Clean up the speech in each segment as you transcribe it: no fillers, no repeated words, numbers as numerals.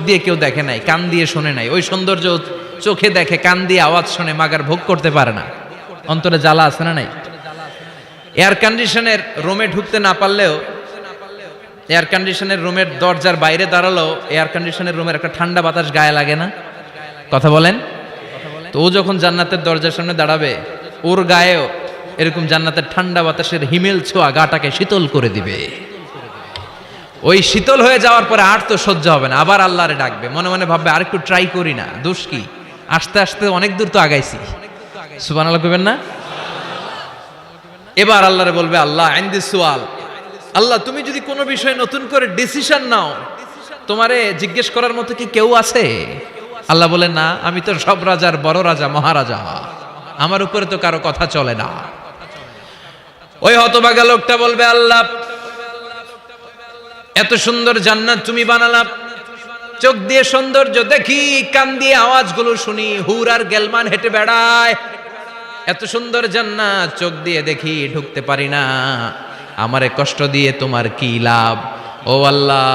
দিয়ে কেউ দেখে নাই, কান দিয়ে শোনে নাই, ওই সৌন্দর্য চোখে দেখে, কান দিয়ে আওয়াজ শোনে, মাগার ভোগ করতে পারে না। অন্তরে জ্বালা আছে না নাই? এয়ার কন্ডিশনের রুমে ঢুকতে না পারলেও, এয়ার কন্ডিশনের রুমের দরজার বাইরে দাঁড়ালো, এয়ার কন্ডিশনের রুমের একটা ঠান্ডা বাতাস গায়ে লাগে না? কথা বলেন। তো ও যখন জান্নাতের দরজার সামনে দাঁড়াবে, ওর গায়েও এরকম জান্নাতের ঠান্ডা বাতাসের হিমেল ছোঁয়া গাটাকে শীতল করে দিবে। ওই শীতল হয়ে যাওয়ার পরে আর তো সহ্য হবে না, আবার আল্লাহরে ডাকবে, মনে মনে ভাববে আর একটু ট্রাই করি না, দোষ কি, আস্তে আস্তে অনেক দূর তো আগাইছি। সুবহানাল্লাহ কইবেন না? এবার আল্লাহরে বলবে, আল্লাহ ইনদি সুআল, আল্লাহ তুমি যদি কোনো বিষয়ে নতুন করে ডিসিশন নাও, তোমারে জিজ্ঞেস করার মতো কি কেউ আছে? আল্লাহ বলে, না, আমি তো সব রাজার বড় রাজা, মহারাজা, আমার উপরে তো কারো কথা চলে না। ওই হতভাগা লোকটা বলবে, আল্লাহ এত সুন্দর জান্নাত তুমি বানালা, চোখ দিয়ে সৌন্দর্য দেখি, কান দিয়ে আওয়াজগুলো শুনি, হুর আর গেলমান হেঁটে বেড়ায়, এত সুন্দর জান্নাত চোখ দিয়ে দেখি, ঢুকতে পারি না, আমারে কষ্ট দিয়ে তোমার কি লাভ? ও আল্লাহ,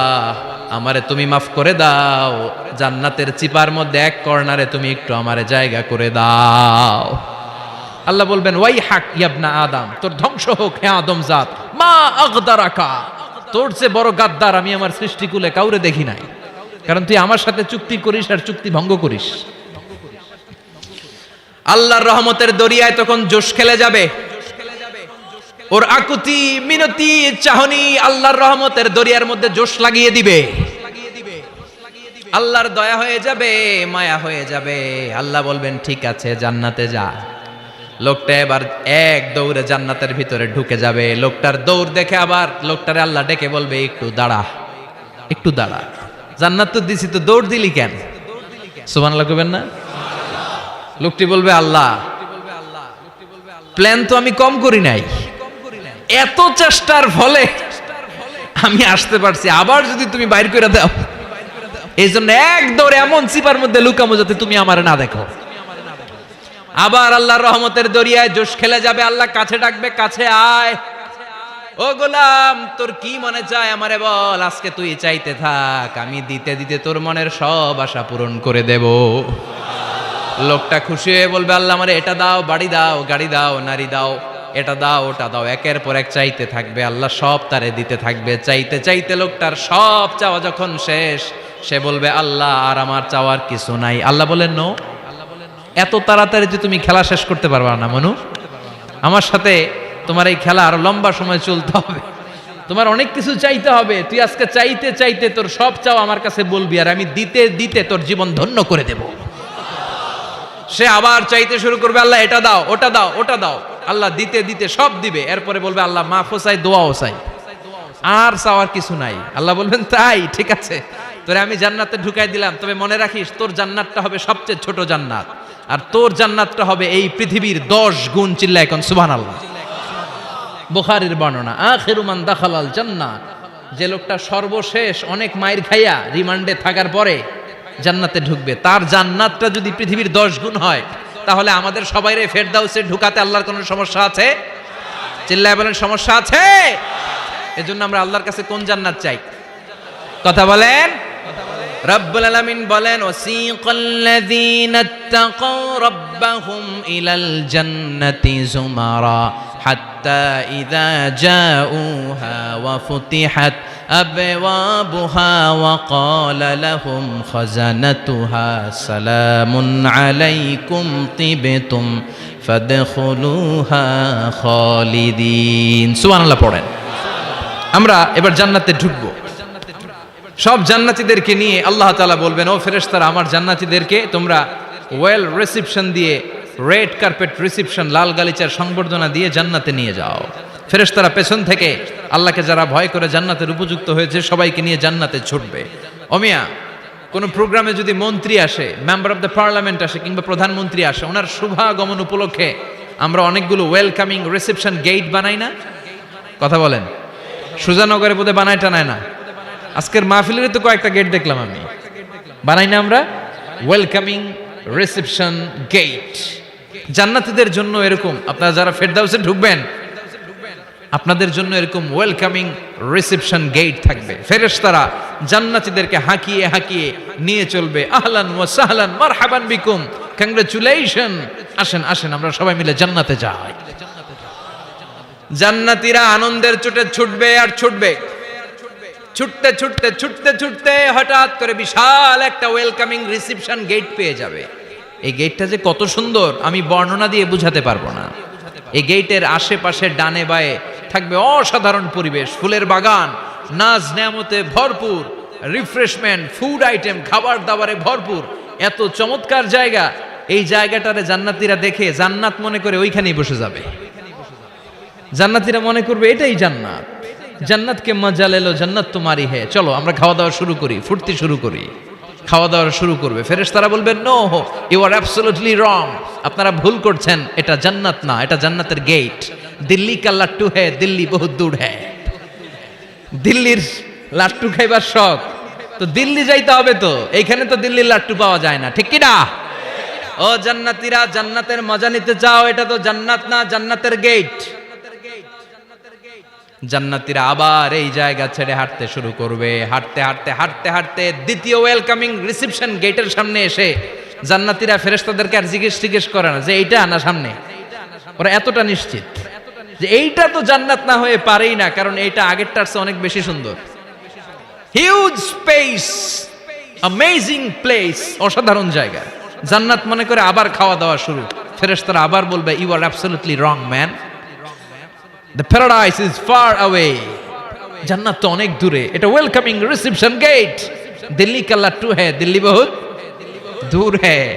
আমারে তুমি মাফ করে দাও, জান্নাতের চিপার মধ্যে এক কর্নারে তুমি একটু আমারে জায়গা করে দাও। আল্লাহ বলবেন, ওয়াই হাক ইয়াবনা আদম, তোর ধ্বংস হোক হে আদম জাত, মা আগদারাকা, তোর চেয়ে বড় গাদ্দার আমি আমার সৃষ্টিকুলে কাউরে দেখি নাই, কারণ তুই আমার সাথে চুক্তি করিস আর চুক্তি ভঙ্গ করিস। আল্লাহর রহমতের দরিয়ায় তখন জোশ খেলে যাবে, ওর আকুতি মিনতি চাহনি আল্লাহর রহমতের দরিয়ার মধ্যে জোশ লাগিয়ে দিবে। আল্লাহর দয়া হয়ে যাবে, মায়া হয়ে যাবে। আল্লাহ বলবেন, ঠিক আছে, জান্নাতে যা। লোকটা এবার এক দৌড়ে জান্নাতের ভিতরে ঢুকে যাবে। লোকটার দৌড় দেখে আবার লোকটারে আল্লাহ ডেকে বলবে, একটু দাঁড়া, একটু দাঁড়া, জান্নাত তো দিছি, তো দৌড় দিলি কেন? সুবহানাল্লাহ কইবেন না? লোকটি বলবে, আল্লাহ প্ল্যান তো আমি কম করি নাই, এত চেষ্টার ফলে আমি আসতে পারছি, আবার যদি তুমি বাইর করে দাও, এই জন্য এক দৌড়ে এমন চিপার মধ্যে লুকামো যাতে তুমি আমারে না দেখো। আবার আল্লাহর রহমতের দরিয়ায় জোশ খেলে যাবে। আল্লাহ কাছে ডাকবে, কাছে আয়, ও গোলাম, তোর কি মনে চায় আমারে বল, আজকে তুই চাইতে থাক, আমি দিতে দিতে তোর মনের সব আশা পূরণ করে দেব। লোকটা খুশি হয়ে বলবে, আল্লাহ আমারে এটা দাও, বাড়ি দাও, গাড়ি দাও, নারী দাও, এটা দাও, ওটা দাও, একের পর এক চাইতে থাকবে। আল্লাহ সব তারে দিতে থাকবে। চাইতে চাইতে লোকটার সব চাওয়া যখন শেষ, সে বলবে, আল্লাহ আর আমার চাওয়ার কিছু নাই। আল্লাহ বলেন, নো, এত তাড়াতাড়ি যে তুমি খেলা শেষ করতে পারবা না মনু, আমার সাথে তোমার এই খেলা আরো লম্বা সময় চলতে হবে, তোমার অনেক কিছু চাইতে হবে। তুই আজকে চাইতে চাইতে তোর সব চাও আমার কাছে বলবি, আর আমি দিতে দিতে তোর জীবন ধন্য করে দেব। সে আবার চাইতে শুরু করবে, আল্লাহ এটা দাও, ওটা দাও, ওটা দাও। আল্লাহ দিতে দিতে সব দিবে। এরপরে বলবে, আল্লাহ মাফও চাই, দোয়াও চাই, আর চাওয়ার কিছু নাই। আল্লাহ বলবেন, তাই ঠিক আছে, তোরে আমি জান্নাতে ঢুকাই দিলাম, তবে মনে রাখিস তোর জান্নাতটা হবে সবচেয়ে ছোট জান্নাত, আর তোর জান্নাতটা হবে এই পৃথিবীর 10 গুণ। চিল্লা এখন সুবহানাল্লাহ। বুখারীর বর্ণনা, আখিরু মান দাখালাল জান্নাহ, যে লোকটা সর্বশেষ অনেক মাইর খাইয়া রিমান্ডে থাকার পরে জান্নাতে ঢুকবে, তার জান্নাতটা যদি পৃথিবীর 10 গুণ হয়, তাহলে আমাদের সবাইরে ফেরদাউসে ঢুকাতে আল্লাহর কোনো সমস্যা আছে? চিল্লায় বলেন, সমস্যা আছে? এজন্য আমরা আল্লাহর কাছে কোন জান্নাত চাই? কথা বলেন। রব্বুল আলামিন বলেন, ওয়াসিকাল্লাযীনা ইত্তাকাউ রাব্বাহুম ইলাল জান্নাতি যুমারা হাত্তা ইযা জাউহা ওয়া ফুতিহাত আবওয়াবুহা ওয়া ক্বালা লাহুম খাজানাতুহা সালামুন আলাইকুম তিবতুম ফাদখুলুহা খালিদিন। সুবহানাল্লাহ পড়েন। আমরা এবার জান্নাতে ঢুকবো। সব জান্নাতীদেরকে নিয়ে আল্লাহ তাআলা বলবেন, ও ফেরেশতারা, আমার জান্নাতীদেরকে তোমরা ওয়েল রিসেপশন দিয়ে, রেড কার্পেট রিসেপশন, লাল গালিচার সংবর্ধনা দিয়ে জান্নাতে নিয়ে যাও। ফেরেশতারা পেছন থেকে আল্লাহকে যারা ভয় করে জান্নাতের উপযুক্ত হয়েছে সবাইকে নিয়ে জান্নাতে ছুটবে। অমিয়া, কোনো প্রোগ্রামে যদি মন্ত্রী আসে, মেম্বার অফ দ্য পার্লামেন্ট আসে, কিংবা প্রধানমন্ত্রী আসে, ওনার শুভাগমন উপলক্ষে আমরা অনেকগুলো ওয়েলকামিং রিসেপশন গেট বানাই না? কথা বলেন। সুজানগরে বোধহয় বানায় টানায় না? আজকের মাহফিলের তো কয়েকটা গেট দেখলাম আমি, বানাই না আমরা? ওয়েলকামিং রিসেপশন গেট জান্নাতীদের জন্য এরকম। আপনারা যারা ফেরদাউসে ঢুকবেন, আপনাদের জন্য এরকম ওয়েলকামিং রিসেপশন গেট থাকবে, ফেরেশতারা জান্নাতীদেরকে হাঁকিয়ে হাঁকিয়ে নিয়ে চলবে, আহলান ওয়া সাহলান মারহাবান বিকুম, কংগ্রাচুলেশন, আসেন আসেন আমরা সবাই মিলে জান্নাতে যাই। জান্নাতীরা আনন্দের চোটে ছুটবে আর ছুটবে, ছুটতে ছুটতে ছুটতে ছুটতে হঠাৎ করে বিশাল একটা ওয়েলকামিং রিসেপশন গেট পেয়ে যাবে। এই গেটটা যে কত সুন্দর আমি বর্ণনা দিয়ে বুঝাতে পারবো না। এই গেটের আশেপাশে ডানে বায়ে থাকবে অসাধারণ পরিবেশ, ফুলের বাগান, নাজ নেয়ামতে ভরপুর, রিফ্রেশমেন্ট, ফুড আইটেম, খাবার দাবারে ভরপুর, এত চমৎকার জায়গা। এই জায়গাটারে জান্নাতীরা দেখে জান্নাত মনে করে ওইখানেই বসে যাবে। জান্নাতীরা মনে করবে এটাই জান্নাত, জান্নাতকে মজা লেলো, জান্নাত তোমারই হে, চলো আমরা খাওয়া দাওয়া শুরু করি, ফুর্তি শুরু করি। খাওয়া দাওয়া শুরু করবে, ফেরেশতারা বলবেন no, you are absolutely wrong, আপনারা ভুল করছেন, এটা জান্নাত না, এটা জান্নাতের গেট। দিল্লি কা লাট্টু হ্যায়, দিল্লি বহুত দূর হ্যায়। দিল্লির লাট্টু খাইবার শখ, তো দিল্লি যাইতে হবে, তো এইখানে তো দিল্লির লাট্টু পাওয়া যায় না, ঠিক কি না? ও জান্নাতীরা, জান্নাতের মজা নিতে চাও, এটা তো জান্নাত না, জান্নাতের গেট। জান্নাতীরা আবার এই জায়গা ছেড়ে হাঁটতে শুরু করবে, হাঁটতে হাঁটতে হাঁটতে হাঁটতে দ্বিতীয় ওয়েলকামিং রিসেপশন গেটের সামনে এসে জান্নাতীরা ফেরেশতাদেরকে আর জিজ্ঞেস করে না যে এইটা না সামনে, ওরা এতটা নিশ্চিত যে এইটা তো জান্নাত না হয়ে পারেই না, কারণ এইটা আগেরটার চেয়ে অনেক বেশি সুন্দর। হিউজ স্পেস, অ্যামেজিং প্লেস, অসাধারণ জায়গা। জান্নাত মনে করে আবার খাওয়া দাওয়া শুরু। ফেরেশতারা আবার বলবে you are absolutely wrong man, the paradise is far away, জান্নাত তো অনেক দূরে, এটা ওয়েলকামিং রিসেপশন গেট। দিল্লি কা লাট্টু হ্যায়, দিল্লি বহুত দূর হ্যায়।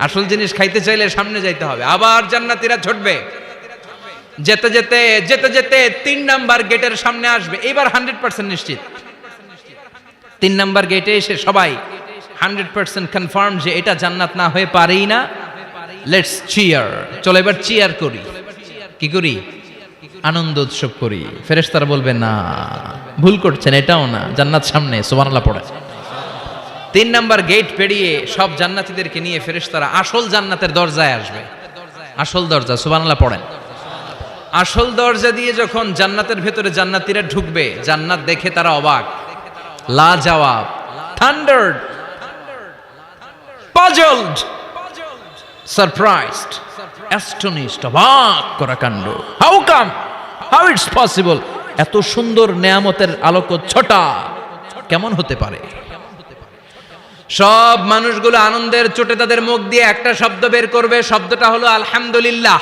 আসল জিনিস খাইতে চাইলে সামনে যাইতে হবে। আবার জান্নাতীরা ছুটবে, যেতে যেতে যেতে যেতে 3 নাম্বার গেটের সামনে আসবে। এবার 100% নিশ্চিত, 3 নাম্বার গেটে এসে সবাই 100% কনফার্ম যে এটা জান্নাত না হয়ে পারেই না। লেটস চিয়ার, চলো এবার চিয়ার করি। কি করি? আনন্দ উৎসব করি। ফেরেশতারা বলবে না, ভুল করছেন, এটাও না, জান্নাত সামনে, সুবহানাল্লাহ পড়ে। 3 নাম্বার গেট পেরিয়ে সব জান্নাতীদেরকে নিয়ে ফেরেশতারা আসল জান্নাতের দরজায় আসবে। আসল দরজা, সুবহানাল্লাহ পড়েন। আসল দরজা দিয়ে যখন জান্নাতের ভেতরে জান্নাতীরা ঢুকবে, জান্নাত দেখে তারা অবাক, লাজবাব, থান্ডার্ড, পাজলড, সারপ্রাইজড, অ্যাস্টনিশড, অবাক করা কাণ্ড। How come, how it's possible, এত সুন্দর নেয়ামতের আলোকচ্ছটা কেমন হতে পারে? সব মানুষগুলো আনন্দের চোটে তাদের মুখ দিয়ে একটা শব্দ বের করবে, শব্দটা হলো আলহামদুলিল্লাহ।